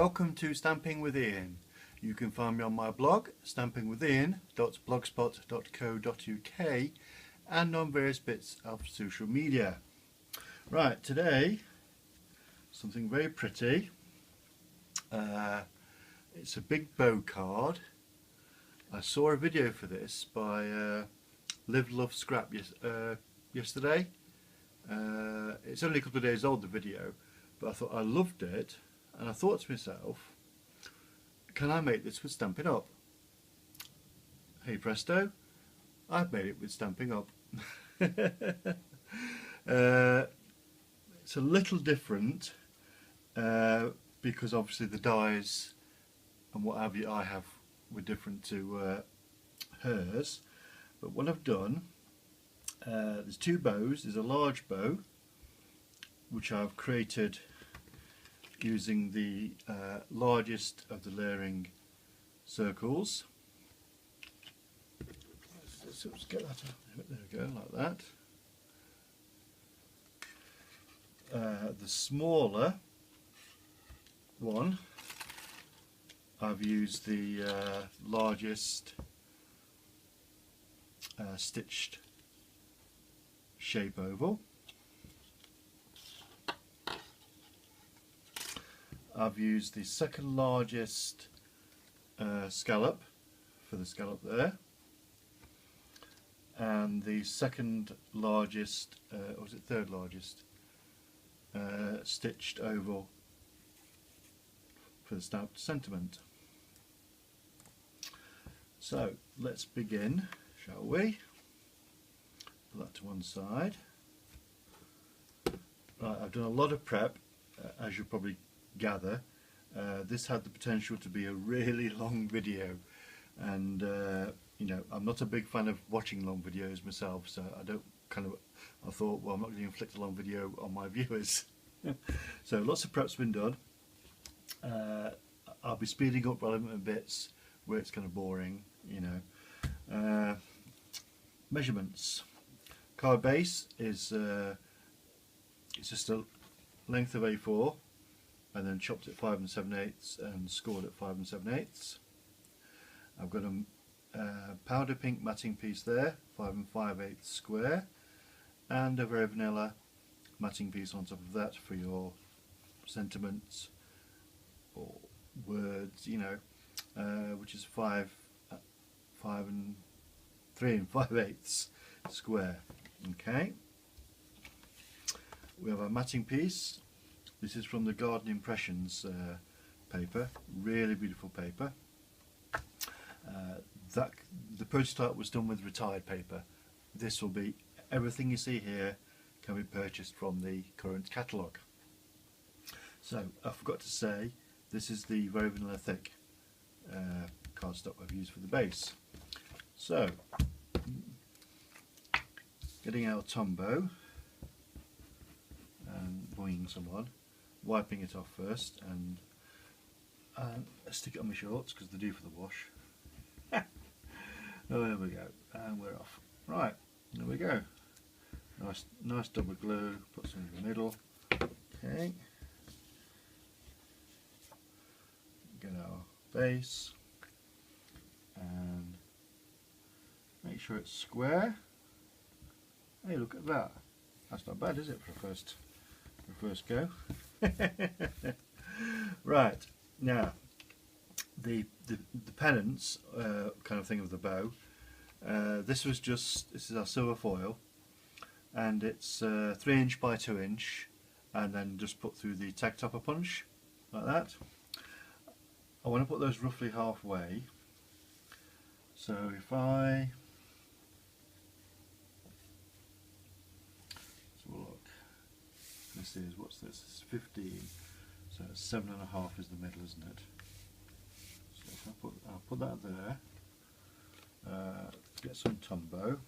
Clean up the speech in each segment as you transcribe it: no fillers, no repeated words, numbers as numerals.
Welcome to Stamping with Ian. You can find me on my blog stampingwithian.blogspot.co.uk and on various bits of social media. Right, today something very pretty. It's a big bow card. I saw a video for this by LiveLoveScrap yesterday. It's only a couple of days old, the video, but I thought I loved it, and I thought to myself, can I make this with Stampin' Up? Hey presto, I've made it with Stampin' Up. It's a little different because obviously the dies and what have you I have were different to hers, but what I've done, there's two bows. There's a large bow which I've created using the largest of the layering circles. Let's get that up. There we go, like that. The smaller one, I've used the largest stitched shape oval. I've used the second largest scallop for the scallop there, and the second largest, or was it third largest, stitched oval for the stamped sentiment. So let's begin, shall we? Put that to one side. Right, I've done a lot of prep, as you'll probably gather. This had the potential to be a really long video, and you know, I'm not a big fan of watching long videos myself, so I thought, well, I'm not going to inflict a long video on my viewers. So lots of prep's been done. I'll be speeding up relevant bits where it's kind of boring, you know. Measurements. Card base is it's just a length of A4 and then chopped at 5 7/8 and scored at 5 7/8. I've got a powder pink matting piece there, 5 5/8 square, and a very vanilla matting piece on top of that for your sentiments or words, you know, which is 3 5/8 square. Okay, we have our matting piece. This is from the Garden Impressions paper, really beautiful paper. The prototype was done with retired paper. This will be, everything you see here can be purchased from the current catalogue. So I forgot to say, this is the very vanilla thick cardstock I've used for the base. So getting our Tombow and boinging someone, wiping it off first, and stick it on my shorts because they're due for the wash. Oh, there we go, and we're off. Right, there we go. Nice double glue. Put some in the middle. Okay. Get our base and make sure it's square. Hey, look at that. That's not bad, is it, for a first go? Right, now the pennants kind of thing of the bow. This is our silver foil, and it's 3" by 2", and then just put through the tag topper punch like that. I want to put those roughly halfway. So if I look, this is, what's this? It's 15, so 7.5 is the middle, isn't it? So if I'll put that there. Get some Tombow,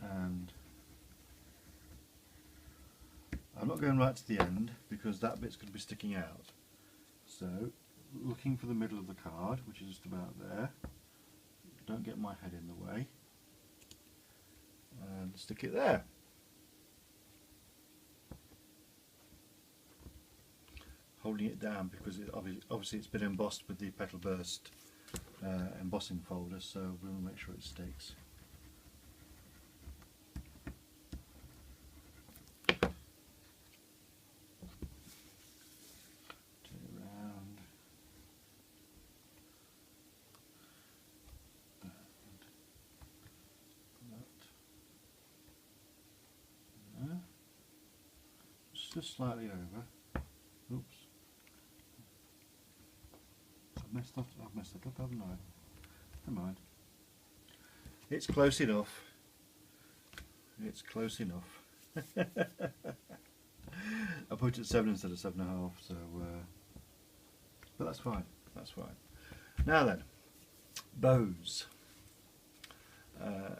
and I'm not going right to the end because that bit's going to be sticking out. So looking for the middle of the card, which is just about there. Don't get my head in the way, and stick it there. holding it down because obviously it's been embossed with the Petal Burst embossing folder, so we want to make sure it sticks. Turn it around. Just slightly over. Oops. I've messed it up, haven't I? Never mind. It's close enough. It's close enough. I put it at 7 instead of 7.5, so but that's fine. That's fine. Now then, bows. To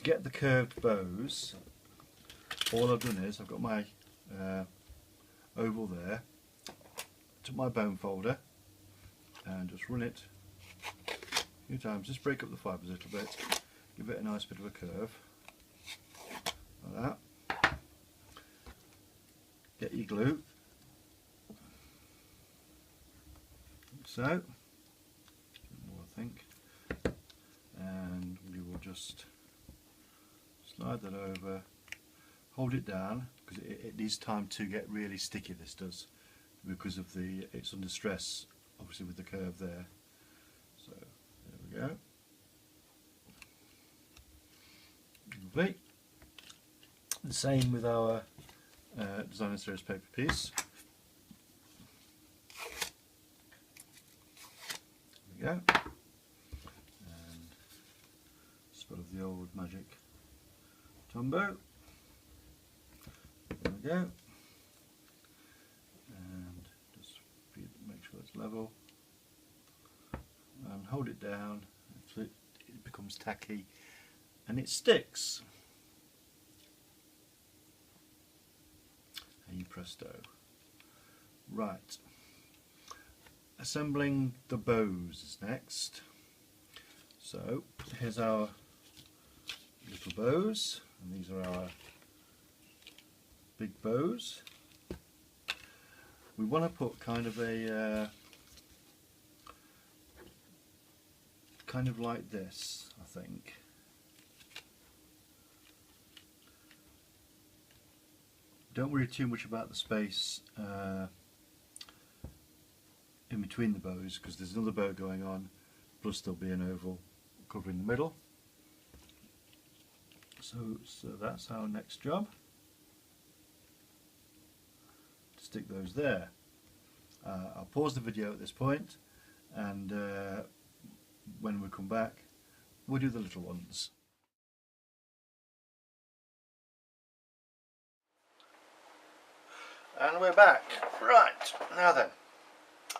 get the curved bows, all I've done is I've got my oval there, took my bone folder and just run it a few times, just break up the fibres a little bit, give it a nice bit of a curve, like that. Get your glue, like so, more I think, and we will just slide that over. Hold it down because it needs time to get really sticky, this does, because of it's under stress obviously with the curve there. So there we go. Lovely. The same with our designer series paper piece. There we go. And spot of the old magic Tombow. There we go, and just make sure it's level and hold it down until it becomes tacky and it sticks. And presto. Right, assembling the bows is next. So here's our little bows, and these are our big bows. We want to put kind of a kind of like this, I think. Don't worry too much about the space in between the bows, because there's another bow going on, plus there'll be an oval covering the middle. So that's our next job. Stick those there. I'll pause the video at this point, and when we come back we'll do the little ones. And we're back. Right, now then,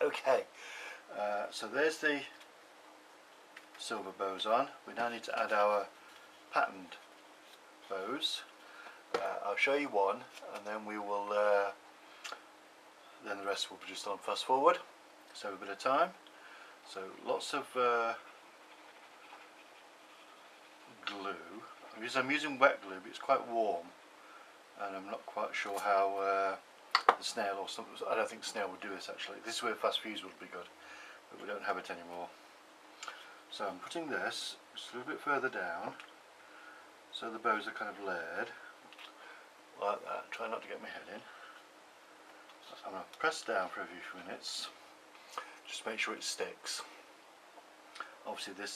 okay, so there's the silver bows on. We now need to add our patterned bows. I'll show you one, and then we will then the rest will be just on fast forward, save a bit of time. So lots of glue. I'm using wet glue, but it's quite warm, and I'm not quite sure how the snail or something. I don't think snail would do this actually. This is where fast fuse would be good, but we don't have it anymore. So I'm putting this just a little bit further down, so the bows are kind of layered like that. Try not to get my head in. I'm going to press down for a few minutes, just to make sure it sticks. Obviously the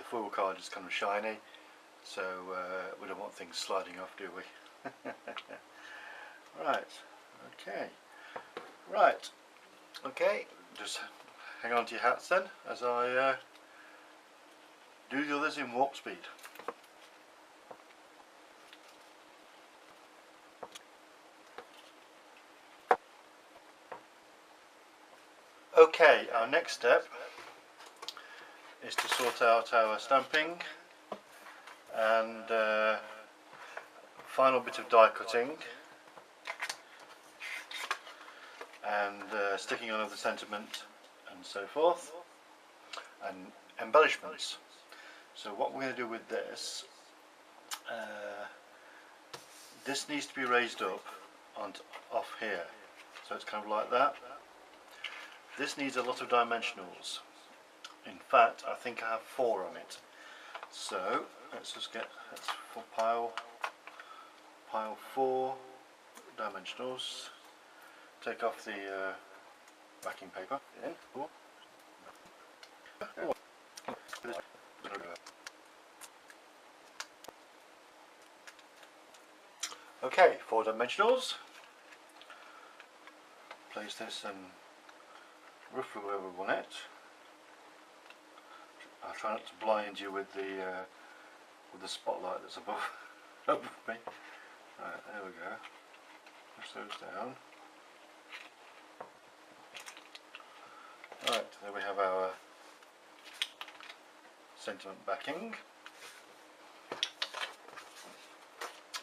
foil card is kind of shiny, so we don't want things sliding off, do we? Right, okay, just hang on to your hats then, as I do the others in warp speed. Okay, our next step is to sort out our stamping and final bit of die cutting and sticking on of the sentiment and so forth, and embellishments. So what we're going to do with this, this needs to be raised up off here, So it's kind of like that. This needs a lot of dimensionals. In fact, I think I have 4 on it. So let's just get pile 4 dimensionals. Take off the backing paper. Okay, 4 dimensionals. Place this in roughly where we want it. I'll try not to blind you with the spotlight that's above me. Right, there we go. Push those down. Right, there we have our sentiment backing.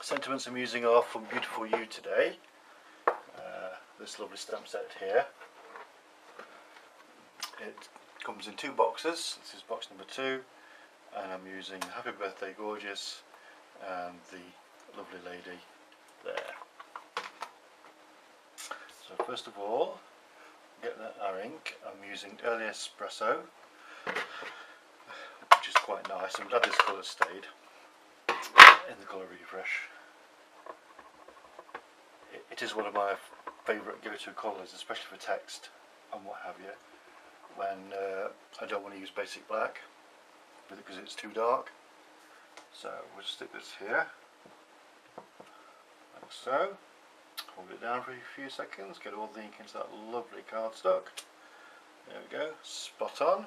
Sentiments I'm using are from Beautiful You today. This lovely stamp set here. It comes in 2 boxes. This is box number 2, and I'm using Happy Birthday Gorgeous and the lovely lady there. So first of all, get our ink. I'm using Early Espresso, which is quite nice. I'm glad this colour stayed in the colour refresh. It is one of my favourite go-to colours, especially for text and what have you, when I don't want to use basic black because it's too dark. So we'll stick this here, like so. Hold it down for a few seconds, get all the ink into that lovely cardstock. There we go, spot on.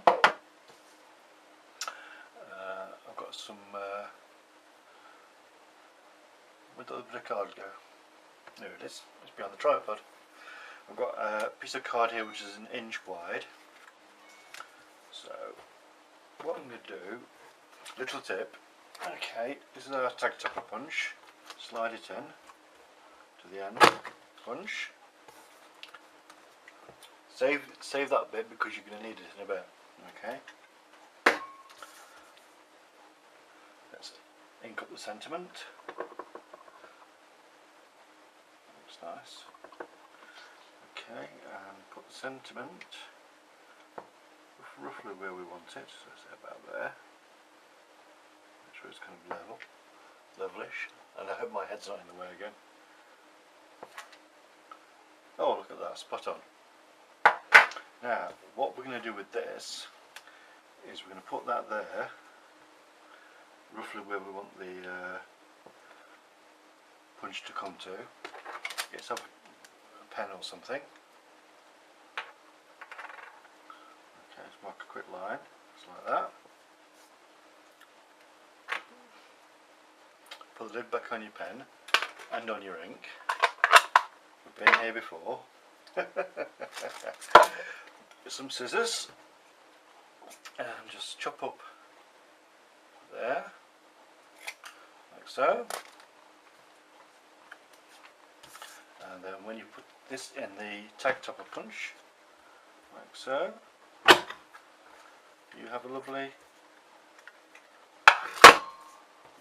I've got some, where did the bit of card go? There it is, it's behind the tripod. I've got a piece of card here which is an inch wide. So what I'm going to do, little tip, okay, this is our tag topper punch. Slide it in to the end, punch. Save that bit because you're going to need it in a bit. Okay. Let's ink up the sentiment. Looks nice. Okay, and put the sentiment roughly where we want it, so say about there. Make sure it's kind of level, levelish, and I hope my head's not in the way again. Oh, look at that, spot on. Now, what we're going to do with this is we're going to put that there, roughly where we want the punch to come to. Get yourself a pen or something. Okay, let's mark a quick line, just like that. Put the lid back on your pen and on your ink. We've been here before. Get some scissors and just chop up there, like so. And then when you put this in the tag topper punch, like so, you have a lovely,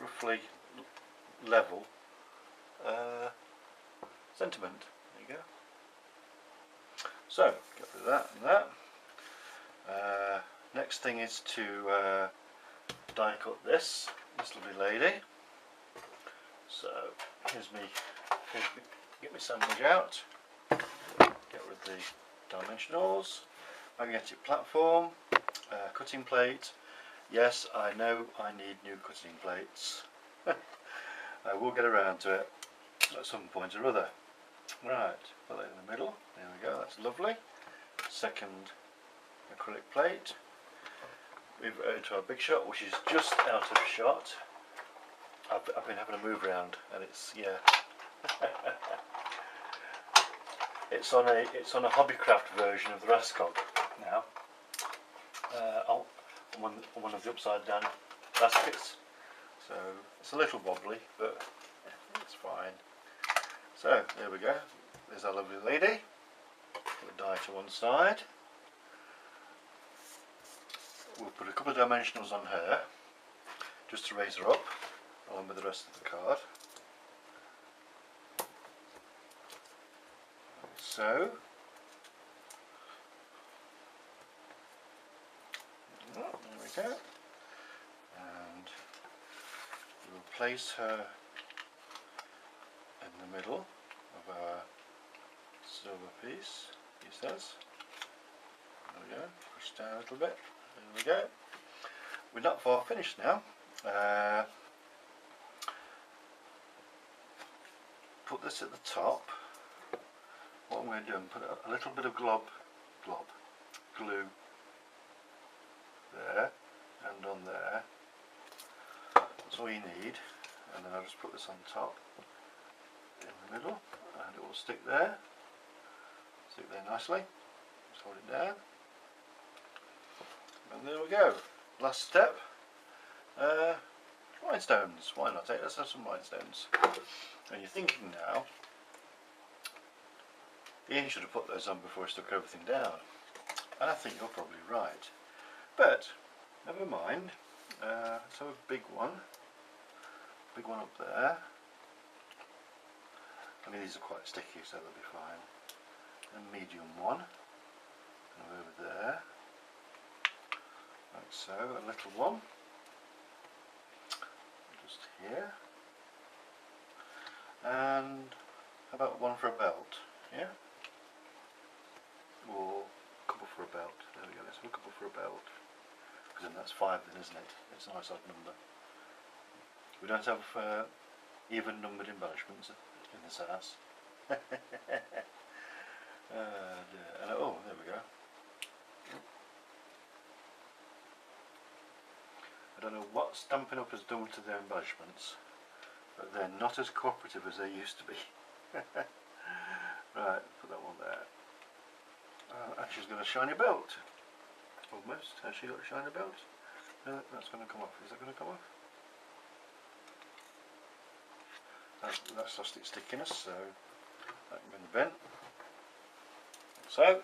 roughly level sentiment. There you go. So, get rid of that and that. Next thing is to die cut this lovely lady. So, here's me, get my sandwich out, get rid of the dimensionals, magnetic platform, cutting plate. Yes, I know I need new cutting plates. I will get around to it at some point or other. Right, put that in the middle, there we go, that's lovely. Second acrylic plate. Move it over to our big shot, which is just out of shot. I've been having a move around and it's, yeah. It's on a hobbycraft version of the Rascog now. On one of the upside down baskets. So it's a little wobbly, but it's fine. So there we go. There's our lovely lady. Put the die to one side. We'll put a couple of dimensionals on her, just to raise her up, along with the rest of the card. so. Oh, there we go. And we'll place her in the middle of our silver piece, he says. There we go, push down a little bit, there we go. We're not far finished now. Put this at the top. What I'm going to do, put a little bit of glue there and on there. That's all you need. And then I'll just put this on top in the middle, and it will stick there. Stick there nicely. Just hold it down. And there we go. Last step. Rhinestones. Why not? Let's have some rhinestones. And you're thinking now, Ian should have put those on before he stuck everything down. And I think you're probably right. But never mind. Let's have a big one. Big one up there. I mean, these are quite sticky, so they'll be fine. A medium one. And over there. Like so. A little one. Just here. And how about one for a belt? Yeah? Or a couple for a belt. There we go, let's have a couple for a belt. Because then that's 5 then, isn't it? It's a nice odd number. We don't have even numbered embellishments in this house. Oh, there we go. I don't know what Stampin' Up has done to their embellishments, but they're not as cooperative as they used to be. Right, put that one there. And she's got a shiny belt. Almost. Has she got a shiny belt? No, that's going to come off. Is that going to come off? That's lost its stickiness, so that can be in the bin. So, there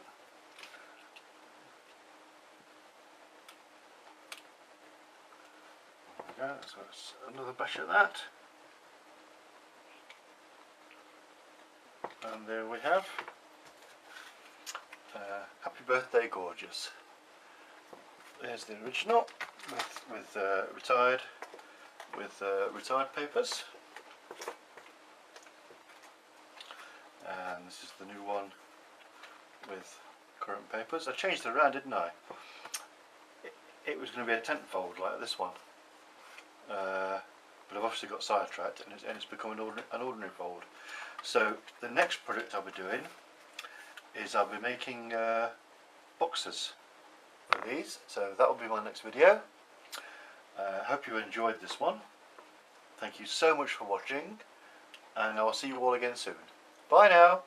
we go. So that's another bash at that. And there we have Happy Birthday Gorgeous. There's the original with retired papers, and this is the new one with current papers. I changed it around, didn't I? It was going to be a tent fold like this one, but I've obviously got sidetracked and it's become an ordinary fold. So the next project I'll be doing is I'll be making boxes for these, so that will be my next video. Hope you enjoyed this one. Thank you so much for watching, and I will see you all again soon. Bye now.